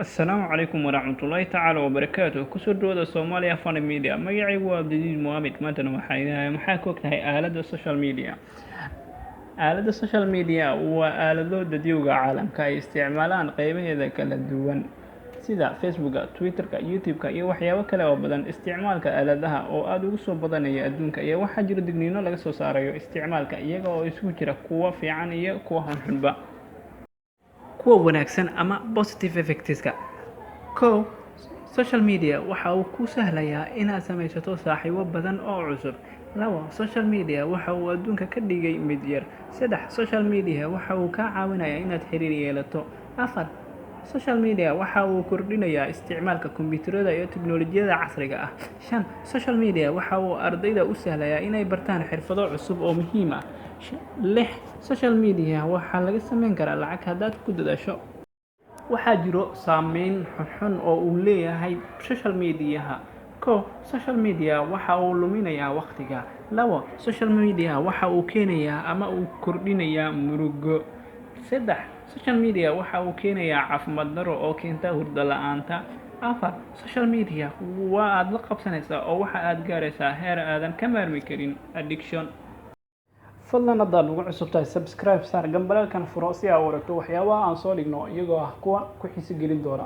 السلام عليكم ورحمة الله تعالى وبركاته كسر دودة Soomaaliya Funny Media magacaygu waa Abdijiid Mohamed maantana maxaa ka ogtahay aaladda social media. aaladda social media waa aalado dadyowga caalamka ay isticmaalaan qaybaheeda kala duwan sida Facebooka, Twitterka, YouTubeka iyo waxyaabo kale oo badan. Isticmaalka aaladaha oo aad ugu soo badanaya adduunka iyo waxaa jira digniino laga soo saarayo isticmaalka iyaga oo isugu jira kuwa fiican iyo kuwa xunxunba. kuwa wanaagsan ama positive effectska. Social media waxa uu ku sahlayaa inaad samaysato saaxiibo badan oo cusub. 2 social media waxa uu adduunka ka dhigay mid yar. 3 social media waxa uu ka caawinayaa inaad xiriir yeelato. 4 social media waxa uu kordhinayaa isticmaalka kombiyuutarada iyo tiknoolajiyada casriga ah. 5 social media waxa uu ardayda u sahlayaa inay bartaan xirfado cusub oo muhiim ah. 6 social media waxa laga sameyn karaa lacag haddaad ku dadaasho. waxaa jiro saameyn xun oo uu leeyahay social mediaha. social media waxa uu luminayaa waqtiga. 2 social media waxa uu keenayaa ama uu kordhinayaa murugo. 3 social media waxa uu keenayaa caafimaad darro oo keenta hurdo la'aanta. 4 social media waa aad la qabsanaysaa oo waxa aad gaaraysaa heer aadan ka maarmi karin addiction. fadlan haddaad ugu cusub tahay subscribe saar gambalaalkan furo si aad u aragto waxyaabaha aan soo dhigno iyagoo ah kuwa ku xiiso gelin doona.